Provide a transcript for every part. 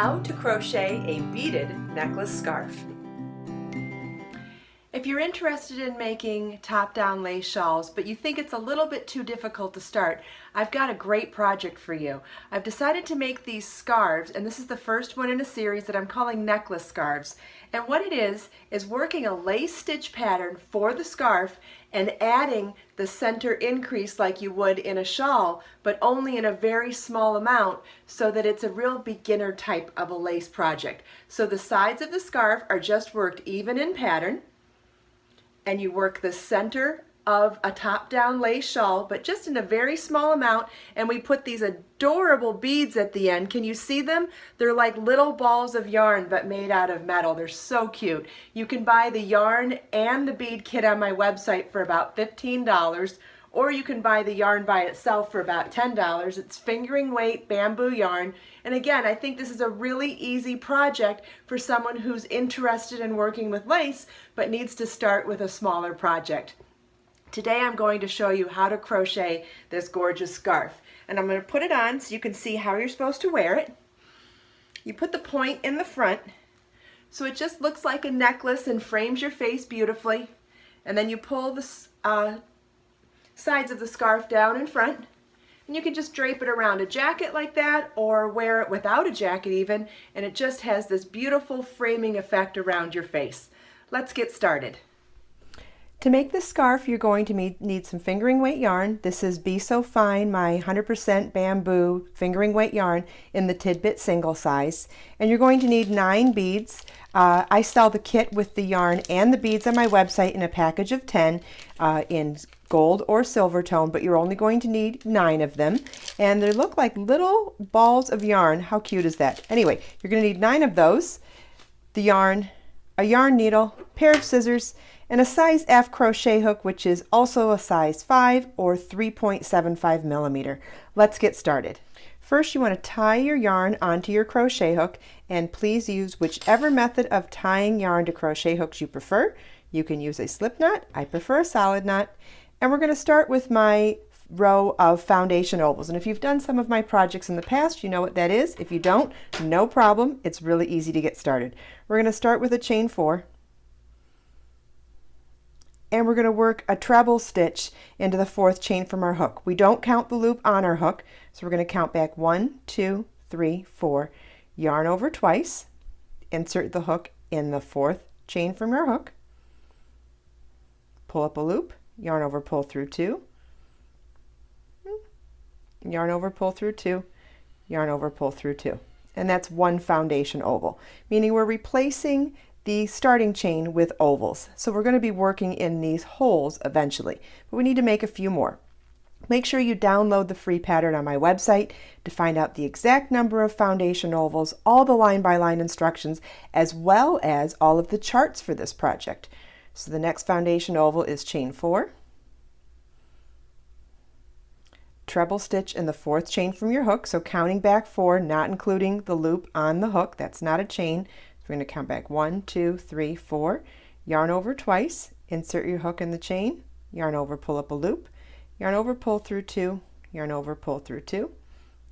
How to crochet a beaded necklace scarf. If you're interested in making top-down lace shawls, but you think it's a little bit too difficult to start, I've got a great project for you. I've decided to make these scarves, and this is the first one in a series that I'm calling necklace scarves. And what it is working a lace stitch pattern for the scarf and adding the center increase like you would in a shawl, but only in a very small amount so that it's a real beginner type of a lace project. So the sides of the scarf are just worked even in pattern, and you work the center of a top-down lace shawl, but just in a very small amount, and we put these adorable beads at the end. Can you see them? They're like little balls of yarn but made out of metal. They're so cute. You can buy the yarn and the bead kit on my website for about $15, or you can buy the yarn by itself for about $10. It's fingering weight bamboo yarn. And again, I think this is a really easy project for someone who's interested in working with lace but needs to start with a smaller project. Today I'm going to show you how to crochet this gorgeous scarf. And I'm going to put it on so you can see how you're supposed to wear it. You put the point in the front so it just looks like a necklace and frames your face beautifully. And then you pull the sides of the scarf down in front, and you can just drape it around a jacket like that, or wear it without a jacket even, and it just has this beautiful framing effect around your face. Let's get started. To make this scarf, you're going to need some fingering weight yarn. This is Be So Fine, my 100% bamboo fingering weight yarn in the tidbit single size. And you're going to need 9 beads. I sell the kit with the yarn and the beads on my website in a package of 10 in gold or silver tone, but you're only going to need 9 of them. And they look like little balls of yarn. How cute is that? Anyway, you're going to need 9 of those, the yarn, a yarn needle, pair of scissors, and a size F crochet hook, which is also a size 5 or 3.75 millimeter. Let's get started. First, you want to tie your yarn onto your crochet hook, and please use whichever method of tying yarn to crochet hooks you prefer. You can use a slip knot. I prefer a solid knot. And we're going to start with my row of foundation ovals. And if you've done some of my projects in the past, you know what that is. If you don't, no problem. It's really easy to get started. We're going to start with a chain 4. And we're going to work a treble stitch into the 4th chain from our hook. We don't count the loop on our hook, so we're going to count back 1, 2, 3, 4, yarn over twice, insert the hook in the 4th chain from your hook, pull up a loop, yarn over, pull through 2, yarn over, pull through 2, yarn over, pull through 2. And that's one foundation oval, meaning we're replacing the starting chain with ovals. So we're going to be working in these holes eventually, but we need to make a few more. Make sure you download the free pattern on my website to find out the exact number of foundation ovals, all the line-by-line instructions, as well as all of the charts for this project. So the next foundation oval is chain 4, treble stitch in the 4th chain from your hook, so counting back 4, not including the loop on the hook. That's not a chain. We're going to count back 1, 2, 3, 4, yarn over twice, insert your hook in the chain, yarn over, pull up a loop, yarn over, pull through 2, yarn over, pull through 2,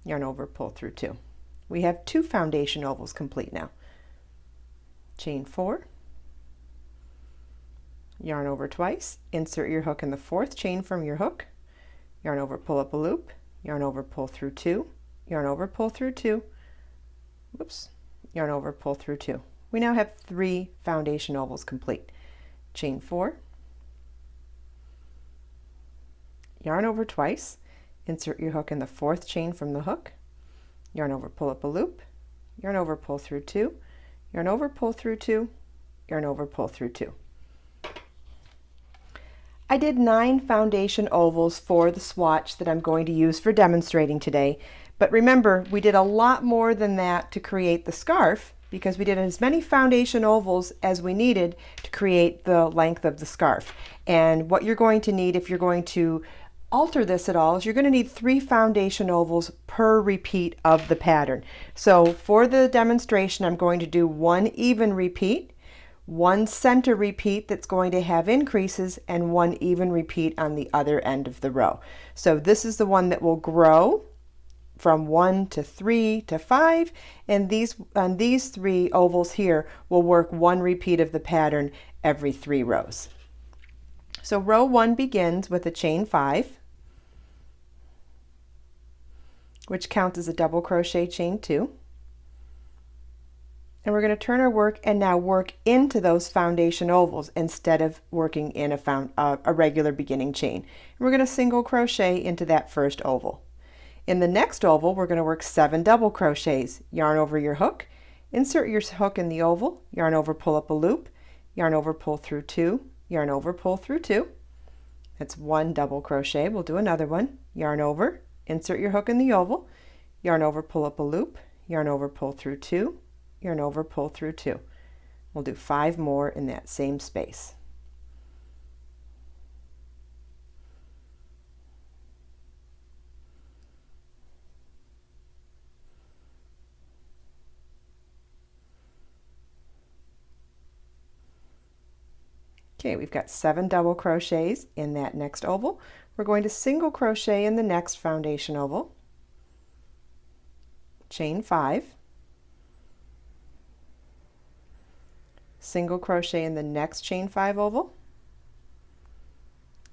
yarn over, pull through 2. We have 2 foundation ovals complete now. Chain 4, yarn over twice, insert your hook in the 4th chain from your hook, yarn over, pull up a loop, yarn over, pull through 2, yarn over, pull through 2, whoops, yarn over, pull through 2. We now have 3 foundation ovals complete. Chain 4, yarn over twice, insert your hook in the 4th chain from the hook, yarn over, pull up a loop, yarn over, pull through 2, yarn over, pull through 2, yarn over, pull through 2. I did 9 foundation ovals for the swatch that I'm going to use for demonstrating today. But remember, we did a lot more than that to create the scarf because we did as many foundation ovals as we needed to create the length of the scarf. And what you're going to need if you're going to alter this at all is you're going to need 3 foundation ovals per repeat of the pattern. So for the demonstration, I'm going to do 1 even repeat, 1 center repeat that's going to have increases, and 1 even repeat on the other end of the row. So this is the one that will grow from 1 to 3 to 5, and on these 3 ovals here we'll work 1 repeat of the pattern every 3 rows. So row 1 begins with a chain 5, which counts as a double crochet chain 2. And we're going to turn our work and now work into those foundation ovals instead of working in a regular beginning chain. And we're going to single crochet into that first oval. In the next oval, we're going to work 7 double crochets. Yarn over your hook, insert your hook in the oval, yarn over, pull up a loop, yarn over, pull through 2, yarn over, pull through 2. That's 1 double crochet. We'll do another one. Yarn over, insert your hook in the oval, yarn over, pull up a loop, yarn over, pull through 2, yarn over, pull through 2. We'll do 5 more in that same space. Okay, we've got 7 double crochets in that next oval. We're going to single crochet in the next foundation oval, chain 5, single crochet in the next chain 5 oval.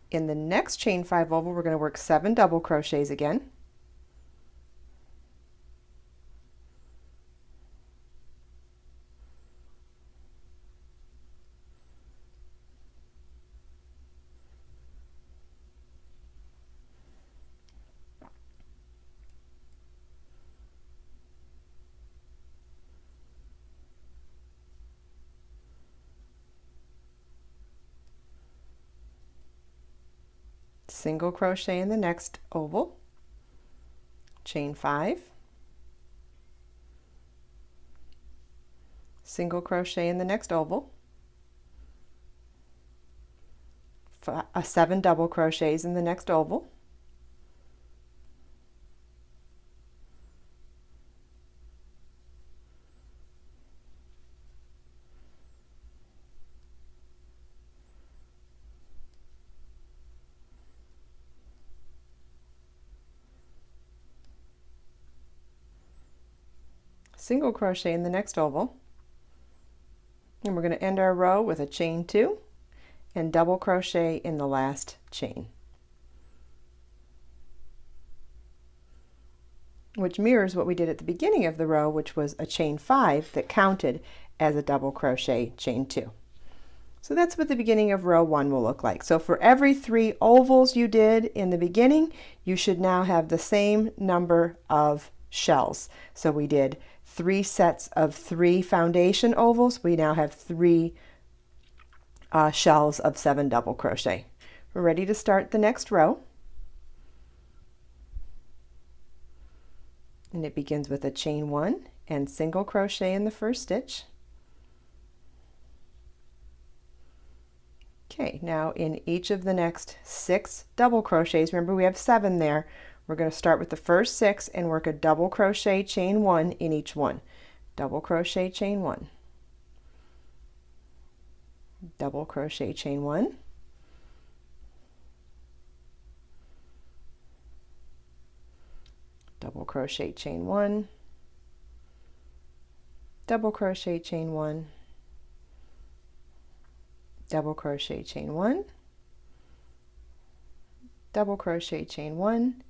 In the next chain 5 oval, we're going to work 7 double crochets again. Single crochet in the next oval, chain 5, single crochet in the next oval, 7 double crochets in the next oval, single crochet in the next oval, and we're going to end our row with a chain 2 and double crochet in the last chain, which mirrors what we did at the beginning of the row, which was a chain 5 that counted as a double crochet chain 2. So that's what the beginning of row 1 will look like. So for every 3 ovals you did in the beginning, you should now have the same number of shells. So we did 3 sets of 3 foundation ovals. We now have 3 shells of 7 double crochet. We're ready to start the next row. And it begins with a chain 1 and single crochet in the first stitch. Okay, now in each of the next 6 double crochets, remember we have 7 there, we're going to start with the first 6 and work a double crochet chain 1 in each one. Double crochet chain 1, double crochet chain 1, double crochet chain 1, double crochet chain 1, double crochet chain 1, double crochet chain 1,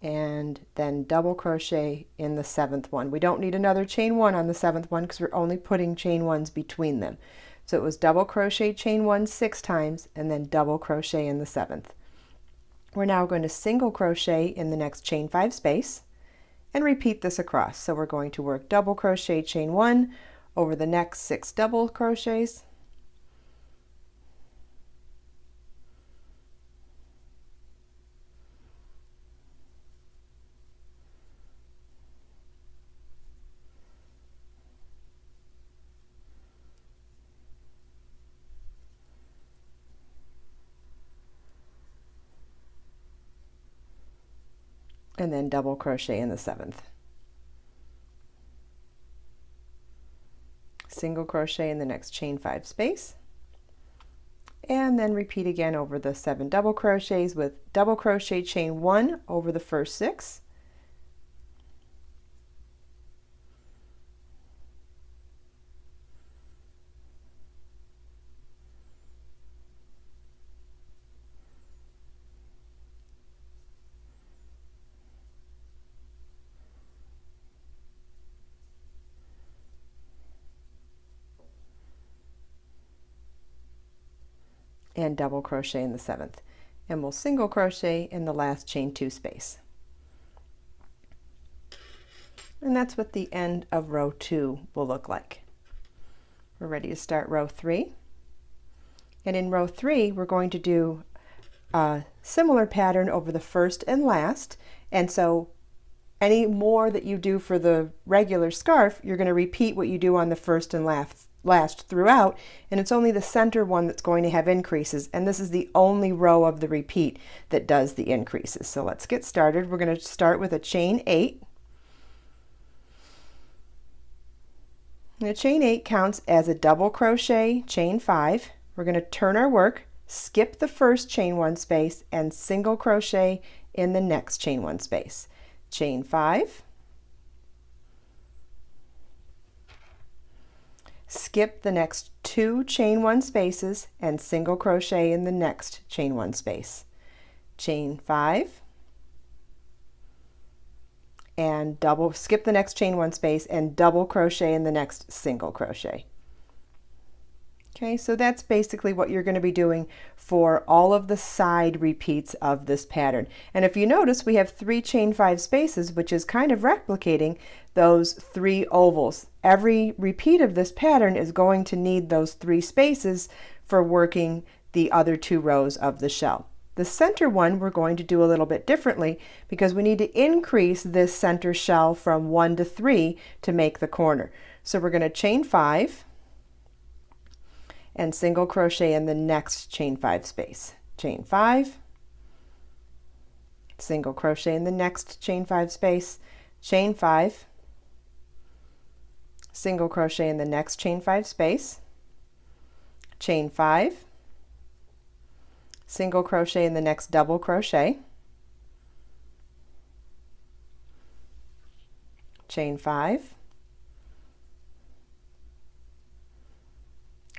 and then double crochet in the 7th one. We don't need another chain 1 on the 7th one because we're only putting chain 1s between them. So it was double crochet chain 1 6 times and then double crochet in the 7th. We're now going to single crochet in the next chain 5 space and repeat this across. So we're going to work double crochet chain 1 over the next 6 double crochets, and then double crochet in the 7th. Single crochet in the next chain 5 space, and then repeat again over the 7 double crochets with double crochet chain 1 over the first 6, and double crochet in the 7th, and we'll single crochet in the last chain 2 space. And that's what the end of row 2 will look like. We're ready to start row 3. And in row 3, we're going to do a similar pattern over the first and last. And so any more that you do for the regular scarf, you're going to repeat what you do on the first and last throughout. And it's only the center one that's going to have increases. And this is the only row of the repeat that does the increases. So let's get started. We're going to start with a chain 8. And a chain 8 counts as a double crochet, chain 5. We're going to turn our work, skip the first chain 1 space, and single crochet in the next chain 1 space. Chain 5. Skip the next 2 chain 1 spaces and single crochet in the next chain 1 space. Chain 5. And skip the next chain 1 space and double crochet in the next single crochet. Okay, so that's basically what you're going to be doing for all of the side repeats of this pattern. And if you notice, we have 3 chain 5 spaces, which is kind of replicating those 3 ovals. Every repeat of this pattern is going to need those 3 spaces for working the other 2 rows of the shell. The center one we're going to do a little bit differently because we need to increase this center shell from 1 to 3 to make the corner. So we're going to chain 5 and single crochet in the next chain 5 space. Chain 5, single crochet in the next chain 5 space, chain 5, single crochet in the next chain 5 space, chain 5, single crochet in the next double crochet, chain 5,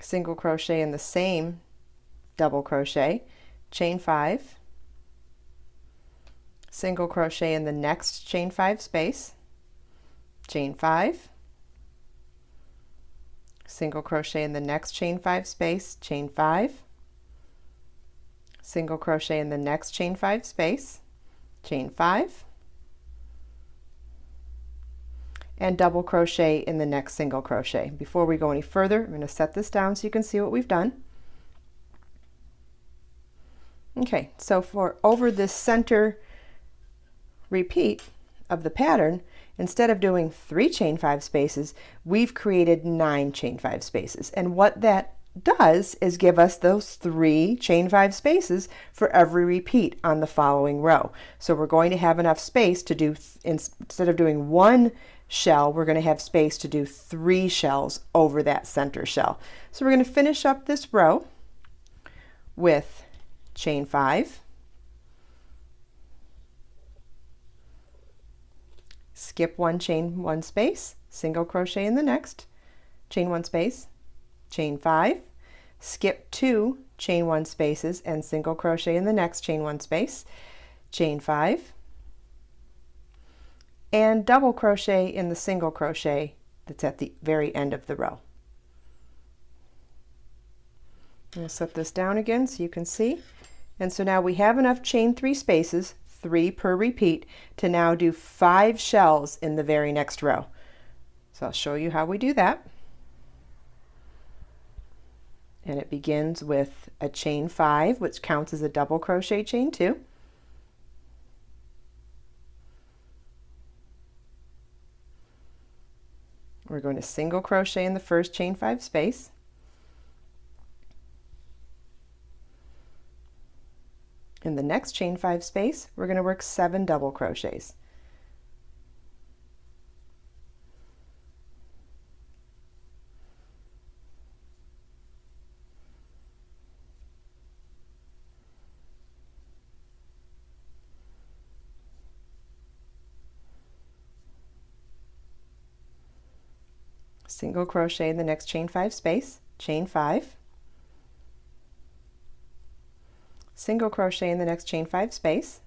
single crochet in the same double crochet, chain 5, single crochet in the next chain 5 space, chain 5, single crochet in the next chain 5 space, chain 5, single crochet in the next chain 5 space, chain 5, and double crochet in the next single crochet. Before we go any further, I'm going to set this down so you can see what we've done. Okay, so for over this center repeat of the pattern, instead of doing 3 chain 5 spaces, we've created 9 chain 5 spaces. And what that does is give us those 3 chain 5 spaces for every repeat on the following row. So we're going to have enough space to do, instead of doing 1 shell, we're going to have space to do 3 shells over that center shell. So we're going to finish up this row with chain 5, skip 1 chain 1 space, single crochet in the next chain 1 space, chain 5, skip 2 chain 1 spaces and single crochet in the next chain 1 space, chain 5, and double crochet in the single crochet that's at the very end of the row. I'm going to set this down again so you can see. And so now we have enough chain 3 spaces, 3 per repeat, to now do 5 shells in the very next row. So I'll show you how we do that. And it begins with a chain 5, which counts as a double crochet chain 2. We're going to single crochet in the first chain 5 space. In the next chain 5 space, we're going to work 7 double crochets. Single crochet in the next chain 5 space, chain 5, single crochet in the next chain 5 space,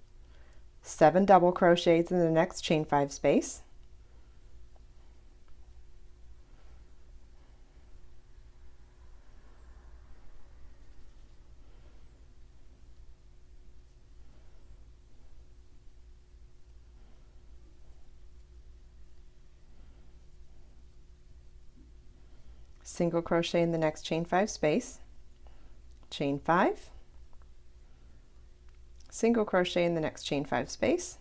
7 double crochets in the next chain 5 space, single crochet in the next chain 5 space, chain 5, single crochet in the next chain 5 space,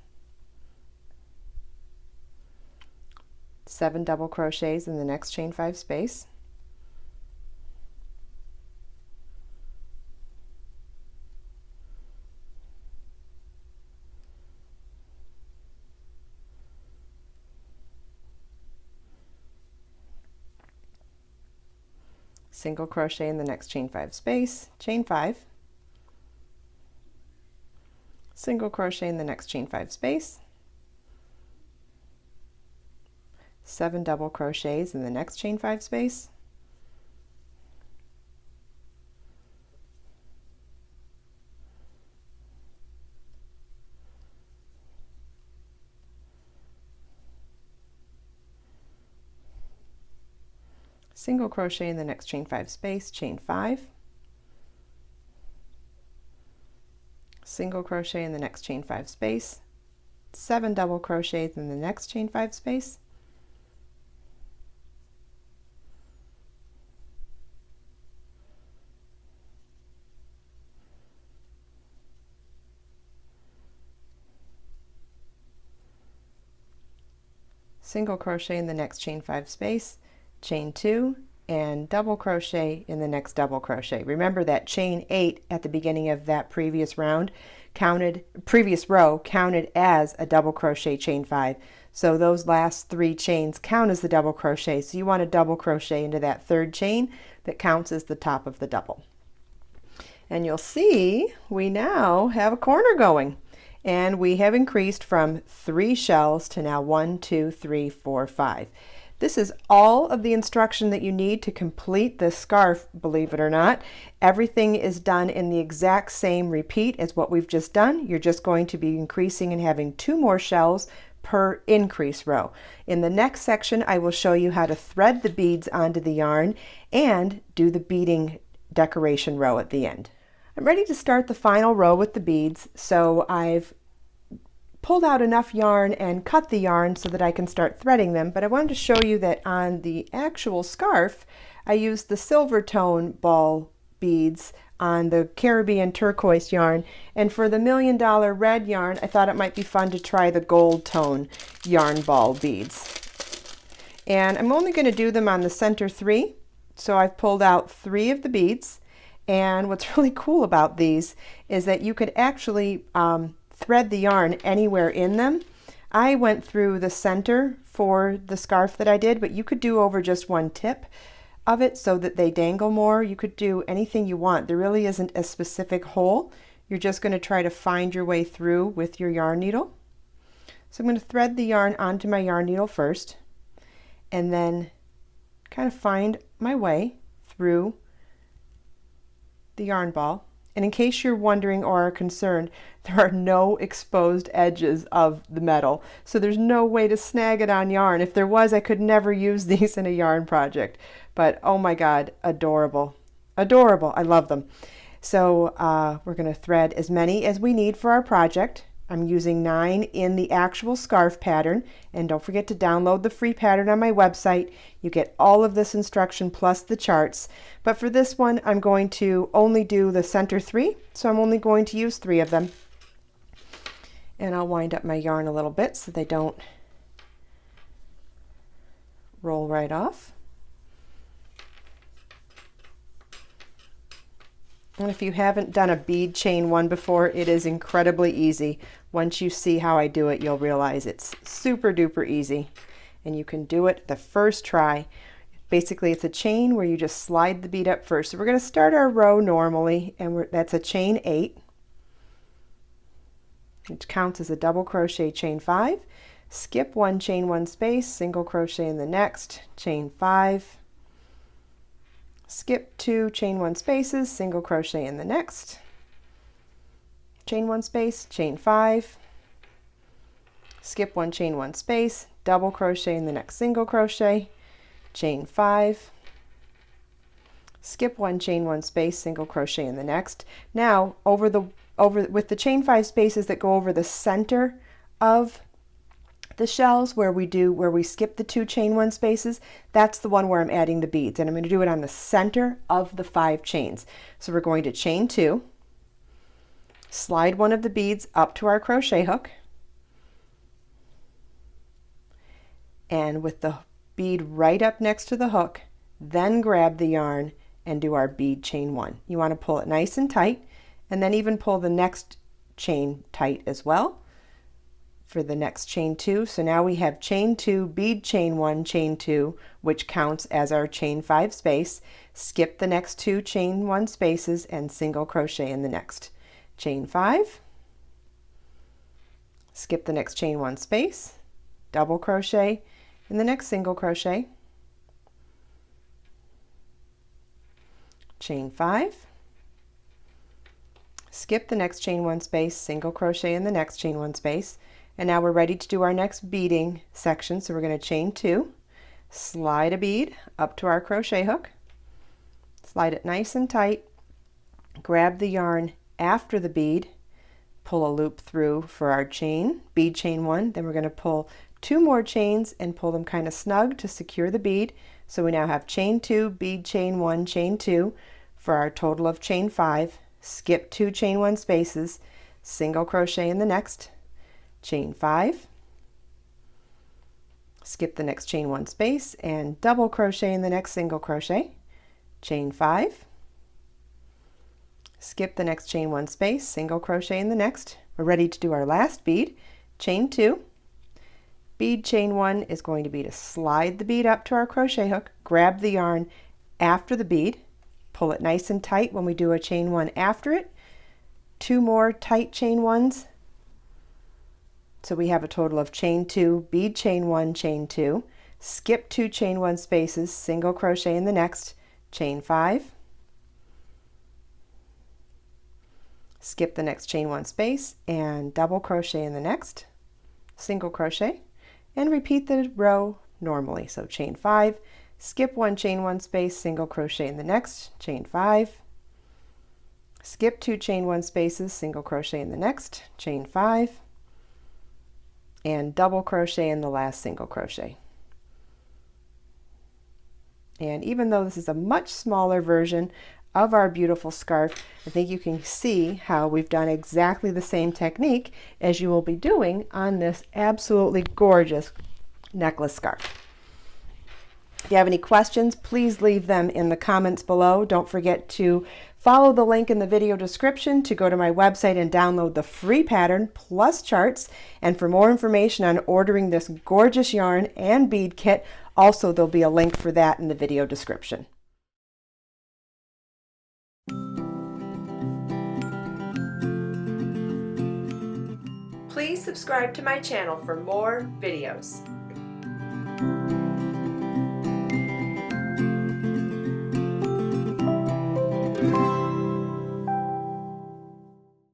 7 double crochets in the next chain 5 space, single crochet in the next chain 5 space, chain 5, single crochet in the next chain 5 space, 7 double crochets in the next chain 5 space, single crochet in the next chain 5 space, chain 5, single crochet in the next chain 5 space, 7 double crochets in the next chain 5 space, single crochet in the next chain 5 space, chain 2, and double crochet in the next double crochet. Remember that chain 8 at the beginning of that previous row counted as a double crochet chain 5. So those last 3 chains count as the double crochet. So you want to double crochet into that 3rd chain that counts as the top of the double. And you'll see we now have a corner going. And we have increased from 3 shells to now 1, 2, 3, 4, 5. This is all of the instruction that you need to complete this scarf, believe it or not. Everything is done in the exact same repeat as what we've just done. You're just going to be increasing and having 2 more shells per increase row. In the next section, I will show you how to thread the beads onto the yarn and do the beading decoration row at the end. I'm ready to start the final row with the beads, so I've pulled out enough yarn and cut the yarn so that I can start threading them, but I wanted to show you that on the actual scarf I used the silver tone ball beads on the Caribbean turquoise yarn, and for the $1 Million red yarn I thought it might be fun to try the gold tone yarn ball beads. And I'm only going to do them on the center 3, so I've pulled out 3 of the beads, and what's really cool about these is that you could actually thread the yarn anywhere in them. I went through the center for the scarf that I did, but you could do over just one tip of it so that they dangle more. You could do anything you want. There really isn't a specific hole. You're just going to try to find your way through with your yarn needle. So I'm going to thread the yarn onto my yarn needle first and then kind of find my way through the yarn ball. And in case you're wondering or are concerned, there are no exposed edges of the metal, so there's no way to snag it on yarn. If there was, I could never use these in a yarn project. But oh my God, adorable. Adorable. I love them. So we're going to thread as many as we need for our project. I'm using 9 in the actual scarf pattern, and don't forget to download the free pattern on my website. You get all of this instruction plus the charts, but for this one I'm going to only do the center 3, so I'm only going to use 3 of them. And I'll wind up my yarn a little bit so they don't roll right off. And if you haven't done a bead chain one before, it is incredibly easy. Once you see how I do it, you'll realize it's super duper easy. And you can do it the first try. Basically, it's a chain where you just slide the bead up first. So we're going to start our row normally, and that's a chain 8, which counts as a double crochet chain 5. Skip 1 chain 1 space, single crochet in the next, chain 5. Skip 2 chain 1 spaces, single crochet in the next, chain 1 space, chain 5, skip 1 chain 1 space, double crochet in the next single crochet, chain 5, skip 1 chain 1 space, single crochet in the next. Now with the chain 5 spaces that go over the center of The shells where we skip the 2 chain 1 spaces, that's the one where I'm adding the beads, and I'm going to do it on the center of the 5 chains. So we're going to chain 2, slide one of the beads up to our crochet hook, and with the bead right up next to the hook, then grab the yarn and do our bead chain 1. You want to pull it nice and tight, and then even pull the next chain tight as well for the next chain 2. So now we have chain 2, bead chain 1, chain 2, which counts as our chain 5 space. Skip the next 2 chain 1 spaces and single crochet in the next. Chain 5, skip the next chain 1 space, double crochet in the next single crochet, chain 5, skip the next chain 1 space, single crochet in the next chain 1 space, and now we're ready to do our next beading section. So we're going to chain 2, slide a bead up to our crochet hook, slide it nice and tight, grab the yarn after the bead, pull a loop through for our chain, bead chain 1, then we're going to pull 2 more chains and pull them kind of snug to secure the bead. So we now have chain 2, bead chain 1, chain 2 for our total of chain 5, skip 2 chain 1 spaces, single crochet in the next, chain 5, skip the next chain 1 space and double crochet in the next single crochet, chain 5, skip the next chain 1 space, single crochet in the next. We're ready to do our last bead, chain 2, bead chain 1 is going to be to slide the bead up to our crochet hook, grab the yarn after the bead, pull it nice and tight when we do a chain 1 after it, 2 more tight chain 1s. So we have a total of chain 2, bead chain 1, chain 2, skip 2 chain 1 spaces, single crochet in the next, chain 5, skip the next chain 1 space and double crochet in the next, single crochet, and repeat the row normally. So chain 5, skip 1 chain 1 space, single crochet in the next, chain 5, skip 2 chain 1 spaces, single crochet in the next, chain 5, and double crochet in the last single crochet. And even though this is a much smaller version of our beautiful scarf, I think you can see how we've done exactly the same technique as you will be doing on this absolutely gorgeous necklace scarf. If you have any questions, please leave them in the comments below. Don't forget to follow the link in the video description to go to my website and download the free pattern plus charts. And for more information on ordering this gorgeous yarn and bead kit, also there'll be a link for that in the video description. Please subscribe to my channel for more videos.